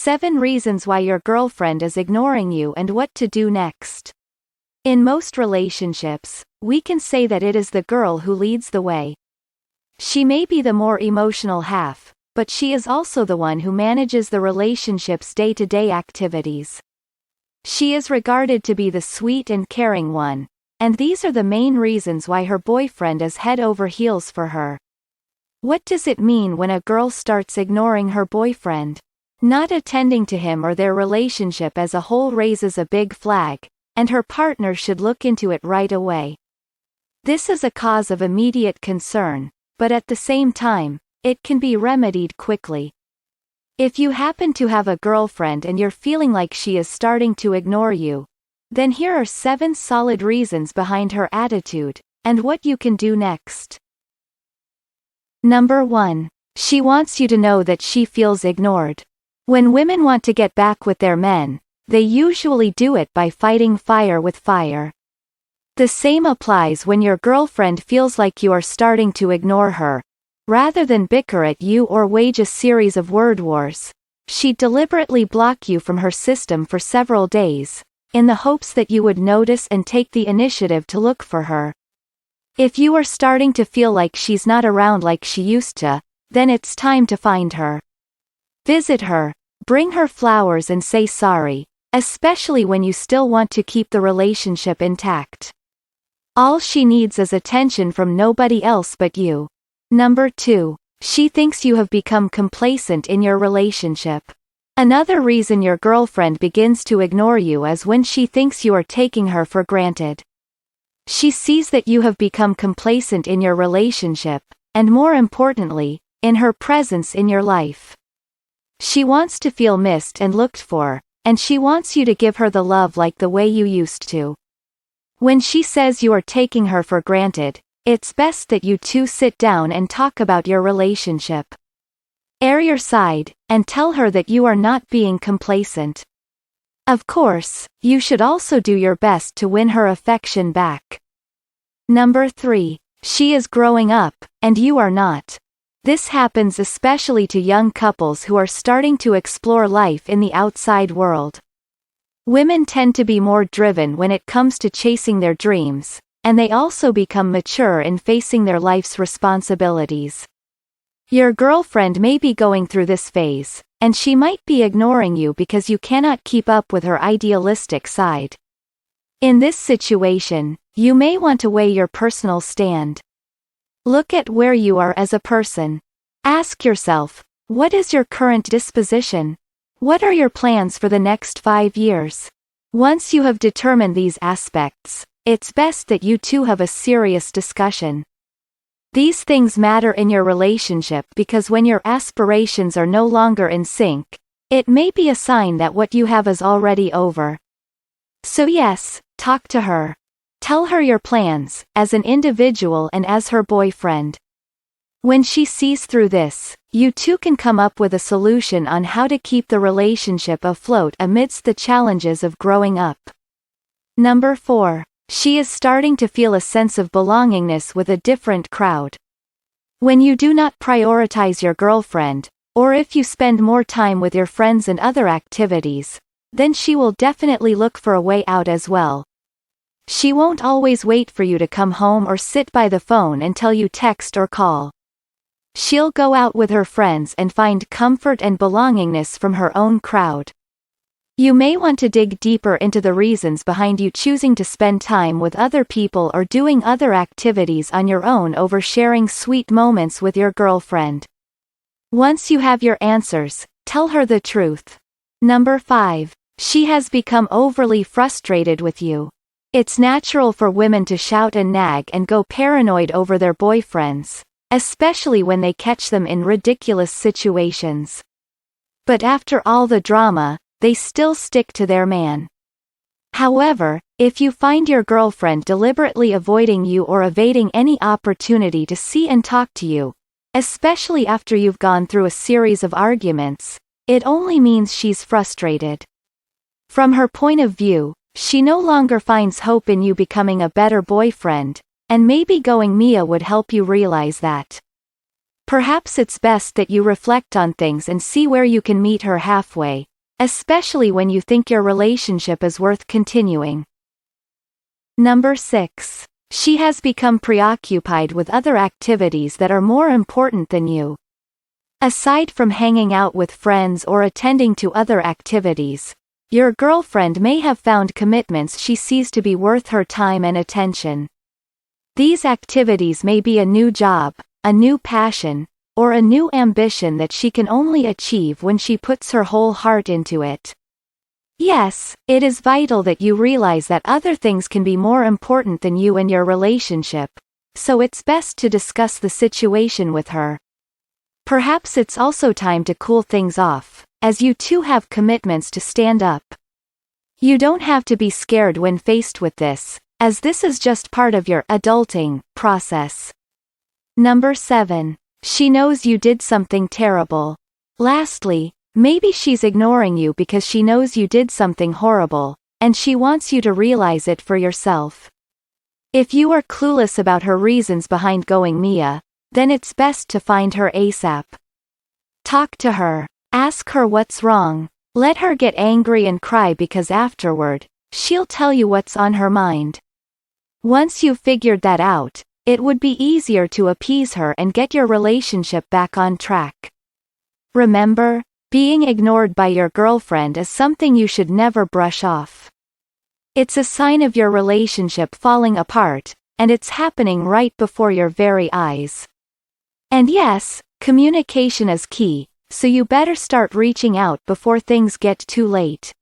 7 reasons why your girlfriend is ignoring you and what to do next. In most relationships, we can say that it is the girl who leads the way. She may be the more emotional half, but she is also the one who manages the relationship's day-to-day activities. She is regarded to be the sweet and caring one, and these are the main reasons why her boyfriend is head over heels for her. What does it mean when a girl starts ignoring her boyfriend? Not attending to him or their relationship as a whole raises a big flag, and her partner should look into it right away. This is a cause of immediate concern, but at the same time, it can be remedied quickly. If you happen to have a girlfriend and you're feeling like she is starting to ignore you, then here are 7 solid reasons behind her attitude, and what you can do next. Number 1. She wants you to know that she feels ignored. When women want to get back with their men, they usually do it by fighting fire with fire. The same applies when your girlfriend feels like you are starting to ignore her. Rather than bicker at you or wage a series of word wars, she'd deliberately block you from her system for several days, in the hopes that you would notice and take the initiative to look for her. If you are starting to feel like she's not around like she used to, then it's time to find her. Visit her, bring her flowers and say sorry, especially when you still want to keep the relationship intact. All she needs is attention from nobody else but you. Number 2. She thinks you have become complacent in your relationship. Another reason your girlfriend begins to ignore you is when she thinks you are taking her for granted. She sees that you have become complacent in your relationship, and more importantly, in her presence in your life. She wants to feel missed and looked for, and she wants you to give her the love like the way you used to. When she says you are taking her for granted, it's best that you two sit down and talk about your relationship. Air your side, and tell her that you are not being complacent. Of course, you should also do your best to win her affection back. Number 3. She is growing up, and you are not. This happens especially to young couples who are starting to explore life in the outside world. Women tend to be more driven when it comes to chasing their dreams, and they also become mature in facing their life's responsibilities. Your girlfriend may be going through this phase, and she might be ignoring you because you cannot keep up with her idealistic side. In this situation, you may want to weigh your personal stand. Look at where you are as a person. Ask yourself, what is your current disposition? What are your plans for the next 5 years? Once you have determined these aspects, it's best that you two have a serious discussion. These things matter in your relationship because when your aspirations are no longer in sync, it may be a sign that what you have is already over. So yes, talk to her. Tell her your plans, as an individual and as her boyfriend. When she sees through this, you two can come up with a solution on how to keep the relationship afloat amidst the challenges of growing up. Number 4. She is starting to feel a sense of belongingness with a different crowd. When you do not prioritize your girlfriend, or if you spend more time with your friends and other activities, then she will definitely look for a way out as well. She won't always wait for you to come home or sit by the phone until you text or call. She'll go out with her friends and find comfort and belongingness from her own crowd. You may want to dig deeper into the reasons behind you choosing to spend time with other people or doing other activities on your own over sharing sweet moments with your girlfriend. Once you have your answers, tell her the truth. Number 5. She has become overly frustrated with you. It's natural for women to shout and nag and go paranoid over their boyfriends, especially when they catch them in ridiculous situations. But after all the drama, they still stick to their man. However, if you find your girlfriend deliberately avoiding you or evading any opportunity to see and talk to you, especially after you've gone through a series of arguments, it only means she's frustrated. From her point of view, she no longer finds hope in you becoming a better boyfriend, and maybe going Mia would help you realize that. Perhaps it's best that you reflect on things and see where you can meet her halfway, especially when you think your relationship is worth continuing. Number 6. She has become preoccupied with other activities that are more important than you. Aside from hanging out with friends or attending to other activities, your girlfriend may have found commitments she sees to be worth her time and attention. These activities may be a new job, a new passion, or a new ambition that she can only achieve when she puts her whole heart into it. Yes, it is vital that you realize that other things can be more important than you and your relationship, so it's best to discuss the situation with her. Perhaps it's also time to cool things off, as you two have commitments to stand up. You don't have to be scared when faced with this, as this is just part of your adulting process. Number 7. She knows you did something terrible. Lastly, maybe she's ignoring you because she knows you did something horrible, and she wants you to realize it for yourself. If you are clueless about her reasons behind going Mia, then it's best to find her ASAP. Talk to her. Ask her what's wrong. Let her get angry and cry because afterward, she'll tell you what's on her mind. Once you've figured that out, it would be easier to appease her and get your relationship back on track. Remember, being ignored by your girlfriend is something you should never brush off. It's a sign of your relationship falling apart, and it's happening right before your very eyes. And yes, communication is key, so you better start reaching out before things get too late.